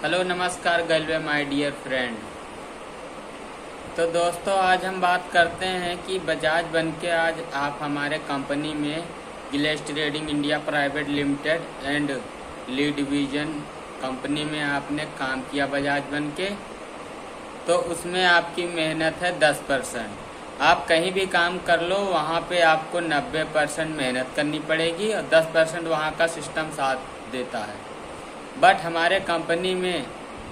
Hello नमस्कार गैलवे my dear friend. तो दोस्तों आज हम बात करते हैं कि बजाज बनके आज आप हमारे कंपनी में गिलेस trading India private limited and ली डिवीज़न कंपनी में आपने काम किया बजाज बनके, तो उसमें आपकी मेहनत है 10%। आप कहीं भी काम कर लो वहाँ पे आपको 90% मेहनत करनी पड़ेगी और 10% वहाँ का सिस्टम साथ देता है। बट हमारे कंपनी में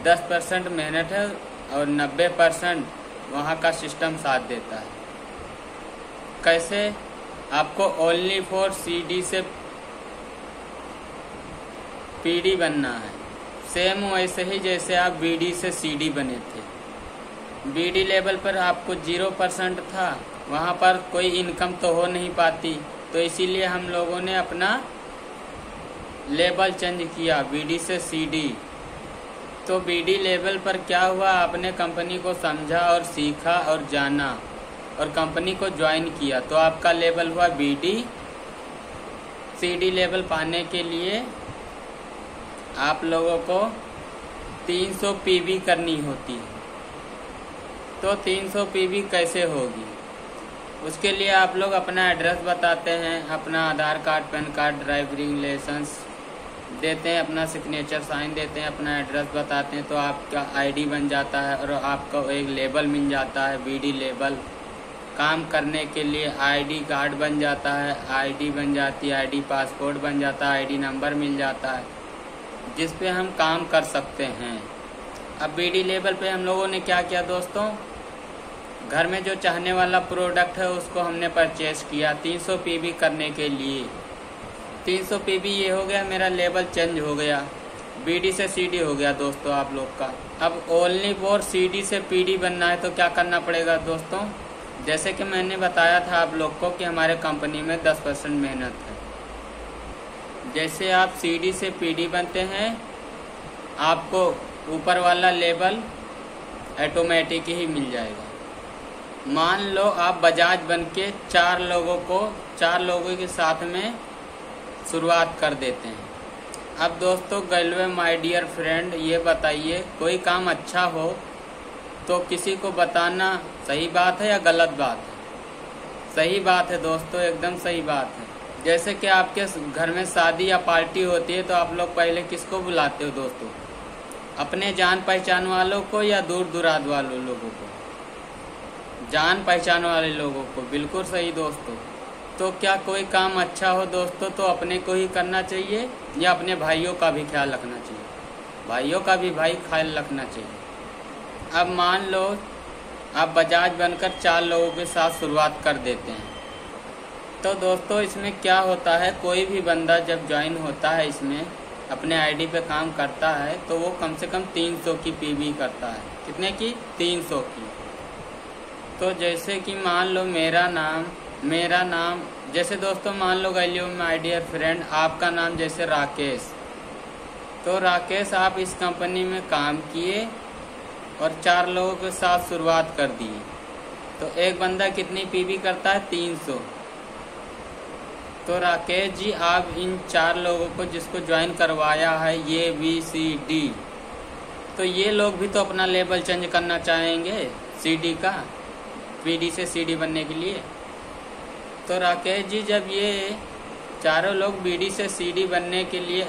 10% मेहनत है और 90% वहाँ का सिस्टम साथ देता है। कैसे? आपको ओनली फॉर सीडी से पीडी बनना है, सेम वैसे ही जैसे आप बीडी से सीडी बने थे। बीडी लेवल पर आपको 0% था, वहाँ पर कोई इनकम तो हो नहीं पाती, तो इसीलिए हम लोगों ने अपना लेवल चेंज किया बीडी से सीडी। तो बीडी लेवल पर क्या हुआ, आपने कंपनी को समझा और सीखा और जाना और कंपनी को ज्वाइन किया, तो आपका लेवल हुआ बीडी। सीडी लेवल पाने के लिए आप लोगों को 300 पीवी करनी होती है। तो 300 पीवी कैसे होगी, उसके लिए आप लोग अपना एड्रेस बताते हैं, अपना Aadhaar card, PAN card, driving licence देते हैं, अपना सिग्नेचर साइन देते हैं, अपना एड्रेस बताते हैं, तो आपका आईडी बन जाता है और आपको एक लेबल मिल जाता है बीडी लेबल। काम करने के लिए आईडी कार्ड बन जाता है, आईडी बन जाती है, आईडी पासपोर्ट बन जाता है, आईडी नंबर मिल जाता है जिस पे हम काम कर सकते हैं। अब बीडी लेवल पे हम लोगों ने क्या किया दोस्तों, घर में जो चाहने वाला प्रोडक्ट है उसको हमने परचेज किया 300 पीवी करने के लिए। 300 पीवी ये हो गया, मेरा लेवल चेंज हो गया, बीडी से सीडी हो गया दोस्तों आप लोग का। अब ओनली फॉर सीडी से पीडी बनना है तो क्या करना पड़ेगा दोस्तों, जैसे कि मैंने बताया था आप लोग को कि हमारे कंपनी में 10% मेहनत है। जैसे आप सीडी से पीडी बनते हैं आपको ऊपर वाला लेवल ऑटोमेटिक ही मिल जाएगा। मान लो आप बजाज बनके 4 लोगों के साथ में शुरुआत कर देते हैं। अब दोस्तों गैलवे माय डियर फ्रेंड, ये बताइए कोई काम अच्छा हो तो किसी को बताना सही बात है या गलत बात है? सही बात है दोस्तों, एकदम सही बात है। जैसे कि आपके घर में शादी या पार्टी होती है तो आप लोग पहले किसको बुलाते हो दोस्तों, अपने जान पहचान वालों को या दूर दुराज वालों लोगों को? जान पहचान वाले लोगों को, बिल्कुल सही दोस्तों। तो क्या कोई काम अच्छा हो दोस्तों तो अपने को ही करना चाहिए या अपने भाइयों का भी ख्याल रखना चाहिए? भाइयों का भी भाई ख्याल रखना चाहिए। अब मान लो आप बजाज बनकर 4 लोगों के साथ शुरुआत कर देते हैं, तो दोस्तों इसमें क्या होता है, कोई भी बंदा जब ज्वाइन होता है इसमें अपने आईडी पे काम करता है तो वो कम से कम 300 की पीवी करता है। कितने की? 300 की। तो जैसे कि मान लो मेरा नाम जैसे दोस्तों मान लो गैलवे माय डियर फ्रेंड आपका नाम जैसे राकेश, तो राकेश आप इस कंपनी में काम किए और 4 लोगों के साथ शुरुआत कर दी, तो एक बंदा कितनी पीवी करता है? 300। तो राकेश जी आप इन 4 लोगों को जिसको ज्वाइन करवाया है ये BCD, तो ये लोग भी तो अपना लेवल चेंज करना चाहेंगे सीडी का, बीडी से सीडी बनने के लिए। तो राकेश जी जब ये चारों लोग बीडी से सीडी बनने के लिए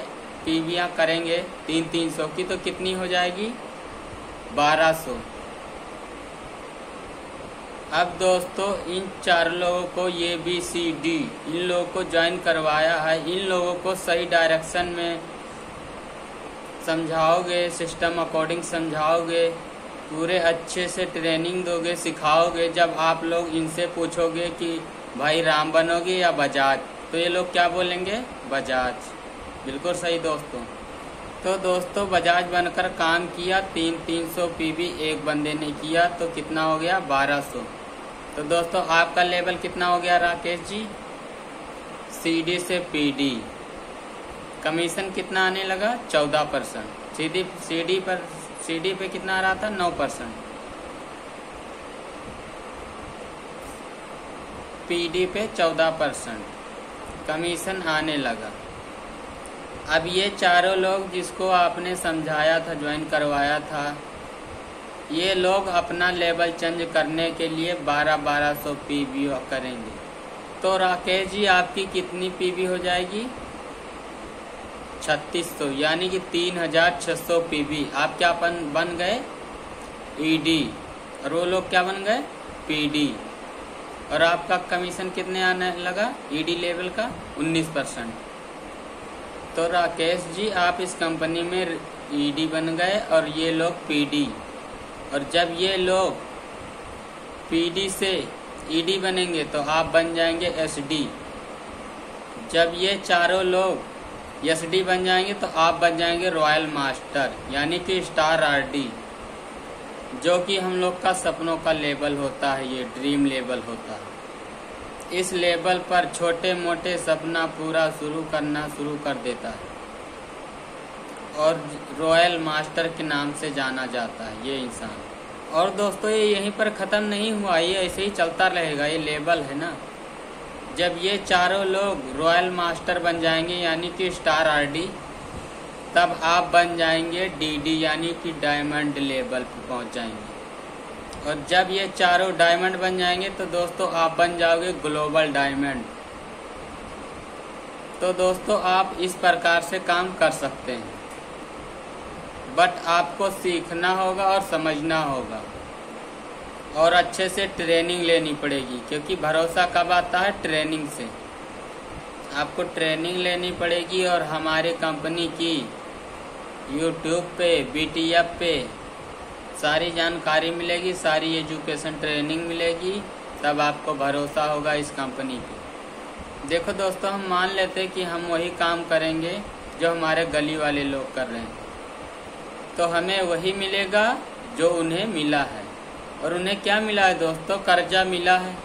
पीवियाँ करेंगे 300 की, तो कितनी हो जाएगी? 1200। अब दोस्तों इन 4 लोगों को ये BCD इन लोगों को ज्वाइन करवाया है, इन लोगों को सही डायरेक्शन में समझाओगे, सिस्टम अकॉर्डिंग समझाओगे, पूरे अच्छे से ट्रेनिंग दोगे, सिखाओगे। जब आप लोग इनसे पूछोगे कि भाई राम बनोगे या बजाज, तो ये लोग क्या बोलेंगे? बजाज। बिल्कुल सही दोस्तों। तो दोस्तों बजाज बनकर काम किया, 300 पीवी एक बंदे ने किया, तो कितना हो गया? 1200। तो दोस्तों आपका लेवल कितना हो गया राकेश जी? सीडी से पीडी कमीशन कितना आने लगा? 14%। सीडी पे कितना आ रहा था? 9%। पीडी पे 14% कमीशन आने लगा। अब ये चारों लोग जिसको आपने समझाया था, ज्वाइन करवाया था, ये लोग अपना लेवल चेंज करने के लिए 1200 पीबी करेंगे। तो राकेश जी आपकी कितनी पीबी हो जाएगी? 3600, यानी कि 3600 पीबी। आप क्या बन गए? ईडी, और वो लोग क्या बन गए? पीडी। और आपका कमीशन कितने आने लगा ईडी लेवल का? 19%। तो राकेश जी आप इस कंपनी में ईडी बन गए और ये लोग पीडी। और जब ये लोग पीडी से ईडी बनेंगे तो आप बन जाएंगे एसडी। जब ये चारों लोग एसडी बन जाएंगे तो आप बन जाएंगे रॉयल मास्टर, यानी कि स्टार आरडी, जो कि हम लोग का सपनों का लेवल होता है, ये ड्रीम लेवल होता है। इस लेवल पर छोटे मोटे सपना पूरा करना शुरू कर देता है और रॉयल मास्टर के नाम से जाना जाता है ये इंसान। और दोस्तों ये यहीं पर ख़त्म नहीं हुआ, ये ऐसे ही चलता रहेगा, ये लेवल है ना। जब ये चारों लोग रॉयल मास्टर बन जाएंगे यानी कि स्टार आरडी, तब आप बन जाएंगे डीडी, यानी कि डायमंड लेवल पर पहुंच जाएंगे। और जब ये चारों डायमंड बन जाएंगे तो दोस्तों आप बन जाओगे ग्लोबल डायमंड। तो दोस्तों आप इस प्रकार से काम कर सकते हैं, बट आपको सीखना होगा और समझना होगा और अच्छे से ट्रेनिंग लेनी पड़ेगी, क्योंकि भरोसा कब आता है? ट्रेनिंग से। आपको ट्रेनिंग लेनी पड़ेगी और हमारे कंपनी की YouTube पे, BTF पे सारी जानकारी मिलेगी, सारी एजुकेशन ट्रेनिंग मिलेगी, तब आपको भरोसा होगा इस कंपनी पे। देखो दोस्तों हम मान लेते हैं कि हम वही काम करेंगे जो हमारे गली वाले लोग कर रहे हैं, तो हमें वही मिलेगा जो उन्हें मिला है। और उन्हें क्या मिला है दोस्तों? कर्जा मिला है।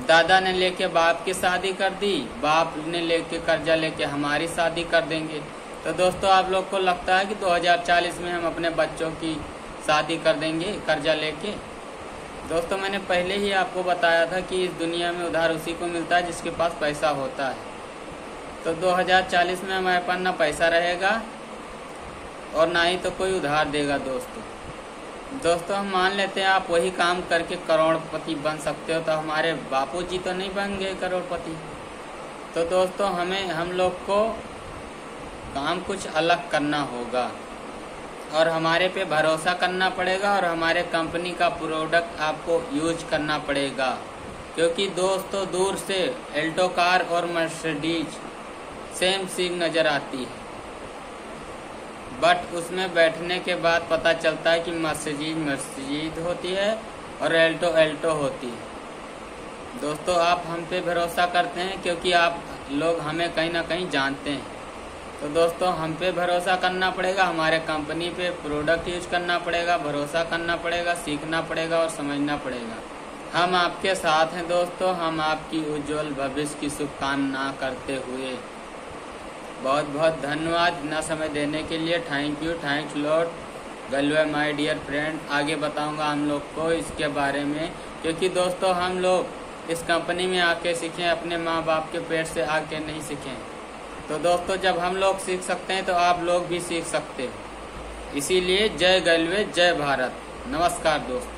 दादा ने लेके बाप की शादी कर दी, बाप ने लेके कर्जा लेके हमारी शादी कर देंगे। तो दोस्तों आप लोग को लगता है कि 2040 में हम अपने बच्चों की शादी कर देंगे कर्जा लेके? दोस्तों मैंने पहले ही आपको बताया था कि इस दुनिया में उधार उसी को मिलता है जिसके पास पैसा होता है। तो 2040 में हमारे पास ना पैसा रहेगा और ना ही तो कोई उधार देगा दोस्तों हम मान लेते हैं आप वही काम करके करोड़पति बन सकते हो, तो हमारे बापूजी तो नहीं बन गए करोड़पति। तो दोस्तों हम लोग को काम कुछ अलग करना होगा और हमारे पे भरोसा करना पड़ेगा और हमारे कंपनी का प्रोडक्ट आपको यूज करना पड़ेगा। क्योंकि दोस्तों दूर से एल्टो कार और मर्सिडीज सेम सीन नज़र आती है, बट उसमें बैठने के बाद पता चलता है कि मर्सिडीज होती है और एल्टो होती है। दोस्तों आप हम पे भरोसा करते हैं क्योंकि आप लोग हमें कहीं ना कहीं जानते हैं। तो दोस्तों हम पे भरोसा करना पड़ेगा, हमारे कंपनी पे प्रोडक्ट यूज करना पड़ेगा, भरोसा करना पड़ेगा, सीखना पड़ेगा और समझना पड़ेगा। हम आपके साथ हैं दोस्तों। हम आपकी उज्जवल भविष्य की शुभकामना करते हुए बहुत बहुत धन्यवाद न समय देने के लिए। थैंक्स लॉट गलवे माय डियर फ्रेंड। आगे बताऊंगा हम लोग को इसके बारे में, क्योंकि दोस्तों हम लोग इस कंपनी में आके सीखें, अपने माँ बाप के पेट से आके नहीं सीखें। तो दोस्तों जब हम लोग सीख सकते हैं तो आप लोग भी सीख सकते हो। इसीलिए जय गलवे, जय भारत। नमस्कार दोस्तों।